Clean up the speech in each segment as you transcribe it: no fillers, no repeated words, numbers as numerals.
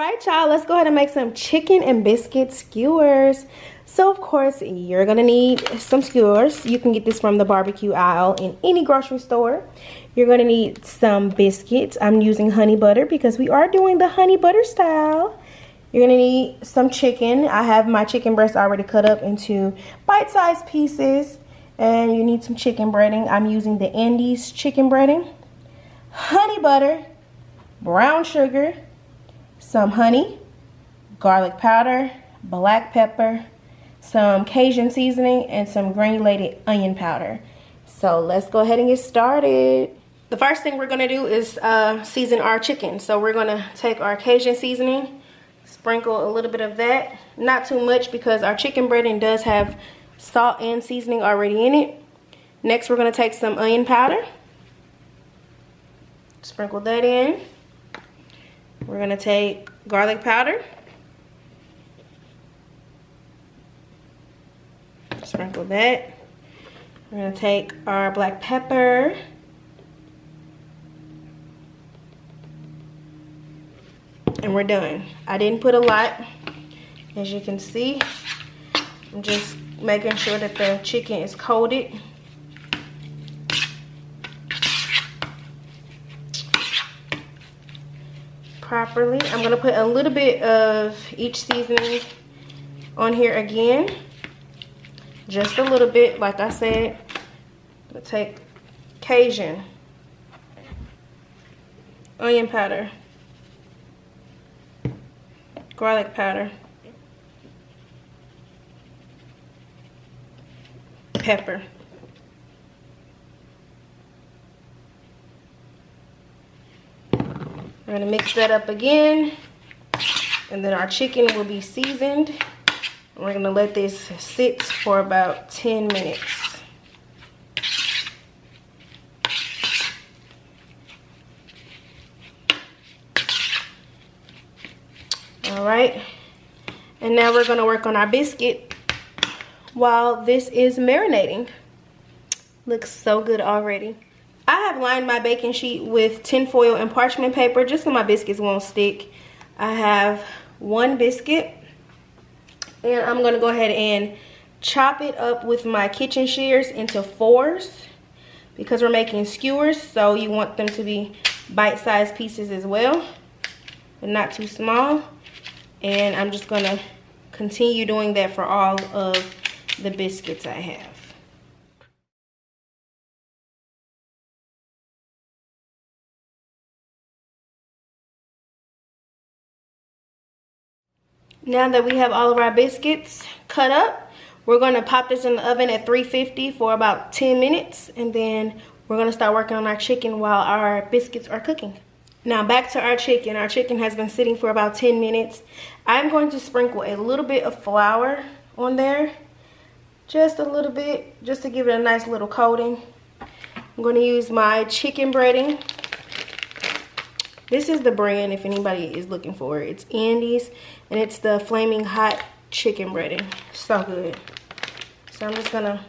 right, y'all, let's go ahead and make some chicken and biscuit skewers. So of course you're gonna need some skewers. You can get this from the barbecue aisle in any grocery store. You're gonna need some biscuits. I'm using honey butter because we are doing the honey butter style. You're gonna need some chicken. I have my chicken breast already cut up into bite-sized pieces. And you need some chicken breading. I'm using the Andes chicken breading. Honey butter, brown sugar, some honey, garlic powder, black pepper, some Cajun seasoning, and some granulated onion powder. So let's go ahead and get started. The first thing we're gonna do is season our chicken. So we're gonna take our Cajun seasoning, sprinkle a little bit of that. Not too much because our chicken breading does have salt and seasoning already in it. Next we're gonna take some onion powder. Sprinkle that in. We're gonna take garlic powder. Sprinkle that. We're gonna take our black pepper. And we're done. I didn't put a lot. As you can see, I'm just making sure that the chicken is coated. Properly. I'm gonna put a little bit of each seasoning on here again. Just a little bit, like I said. I'm gonna take Cajun, onion powder, garlic powder, pepper. We're gonna mix that up again, and then our chicken will be seasoned. We're gonna let this sit for about 10 minutes. All right, and now we're gonna work on our biscuit while this is marinating. Looks so good already. I have lined my baking sheet with tinfoil and parchment paper just so my biscuits won't stick. I have one biscuit, and I'm gonna go ahead and chop it up with my kitchen shears into 4s because we're making skewers, so you want them to be bite-sized pieces as well, but not too small. And I'm just gonna continue doing that for all of the biscuits I have. Now that we have all of our biscuits cut up, we're going to pop this in the oven at 350 for about 10 minutes. And then we're going to start working on our chicken while our biscuits are cooking. Now back to our chicken. Our chicken has been sitting for about 10 minutes. I'm going to sprinkle a little bit of flour on there. Just a little bit, just to give it a nice little coating. I'm going to use my chicken breading. This is the brand if anybody is looking for it. It's Andes, and it's the flaming hot chicken breading. So good. So I'm just gonna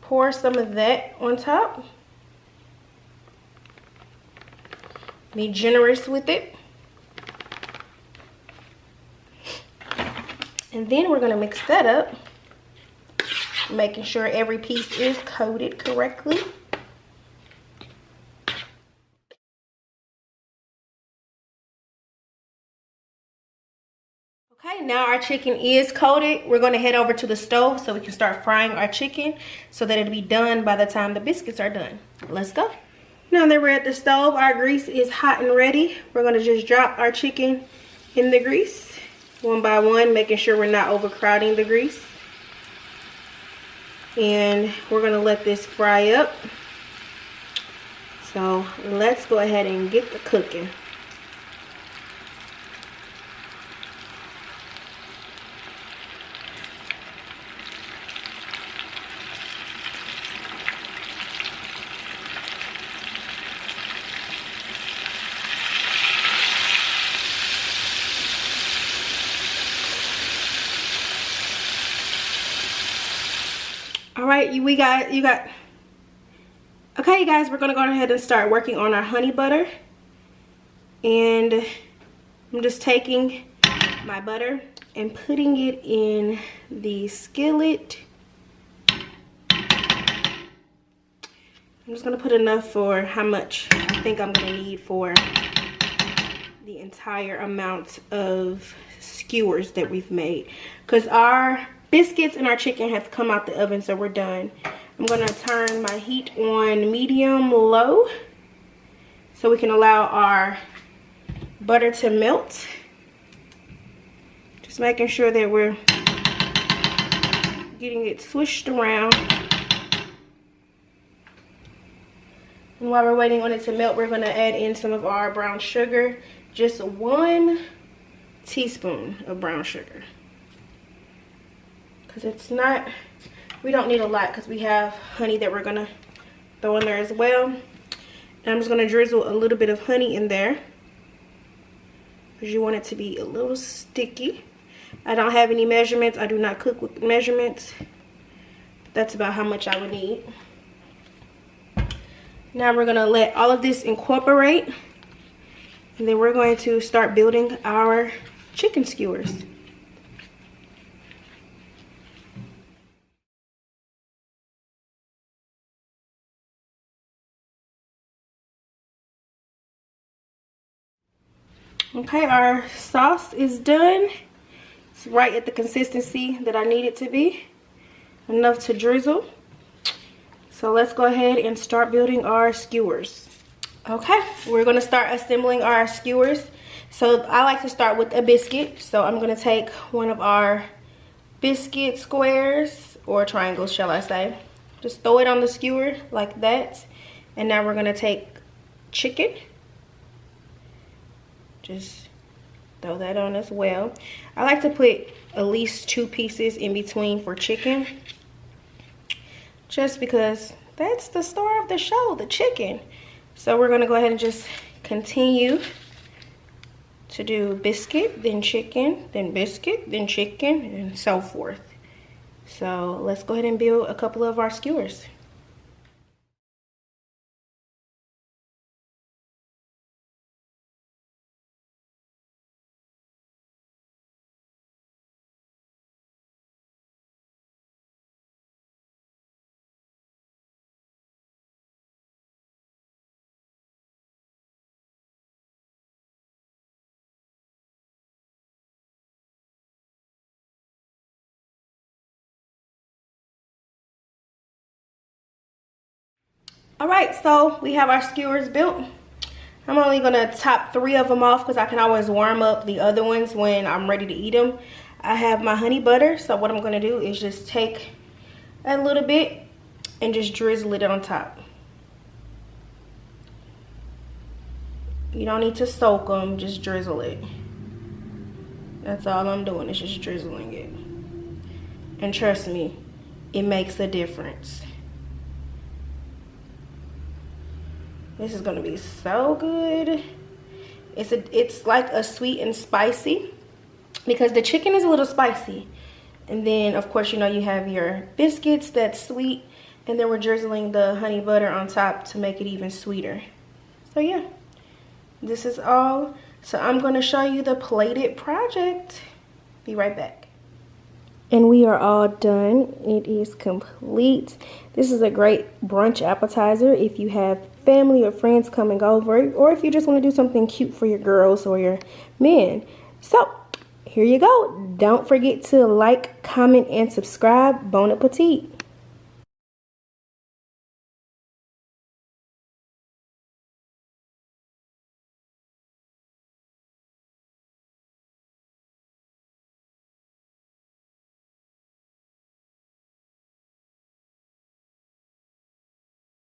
pour some of that on top. Be generous with it. And then we're gonna mix that up, making sure every piece is coated correctly. Okay, now our chicken is coated. We're going to head over to the stove so we can start frying our chicken so that it'll be done by the time the biscuits are done. Let's go. Now that we're at the stove, our grease is hot and ready. We're going to just drop our chicken in the grease one by one, making sure we're not overcrowding the grease. And we're going to let this fry up. So let's go ahead and get the cooking. All right, you got. Okay, you guys, we're gonna go ahead and start working on our honey butter. And I'm just taking my butter and putting it in the skillet. I'm just gonna put enough for how much I think I'm gonna need for the entire amount of skewers that we've made, because our biscuits and our chicken have come out the oven, so we're done. I'm gonna turn my heat on medium low so we can allow our butter to melt. Just making sure that we're getting it swished around. And while we're waiting on it to melt, we're gonna add in some of our brown sugar. Just 1 teaspoon of brown sugar. Because it's not, we don't need a lot because we have honey that we're gonna throw in there as well. And I'm just gonna drizzle a little bit of honey in there, because you want it to be a little sticky. I don't have any measurements. I do not cook with measurements. That's about how much I would need. Now we're gonna let all of this incorporate, and then we're going to start building our chicken skewers. Okay, our sauce is done. It's right at the consistency that I need it to be. Enough to drizzle. So let's go ahead and start building our skewers. Okay, we're gonna start assembling our skewers. So I like to start with a biscuit. So I'm gonna take one of our biscuit squares, or triangles shall I say. Just throw it on the skewer like that. And now we're gonna take chicken. Just throw that on as well. I like to put at least 2 pieces in between for chicken, just because that's the star of the show, the chicken. So we're gonna go ahead and just continue to do biscuit, then chicken, then biscuit, then chicken, and so forth. So let's go ahead and build a couple of our skewers. All right, so we have our skewers built. I'm only gonna top 3 of them off because I can always warm up the other ones when I'm ready to eat them. I have my honey butter, so what I'm gonna do is just take a little bit and just drizzle it on top. You don't need to soak them, just drizzle it. That's all I'm doing, is just drizzling it. And trust me, it makes a difference. This is gonna be so good. It's like a sweet and spicy, because the chicken is a little spicy. And then of course, you know, you have your biscuits that's sweet, and then we're drizzling the honey butter on top to make it even sweeter. So yeah, this is all. So I'm gonna show you the plated project. Be right back. And we are all done. It is complete. This is a great brunch appetizer if you have family or friends coming over, or if you just want to do something cute for your girls or your men. So here you go. Don't forget to like, comment, and subscribe. Bon appetit.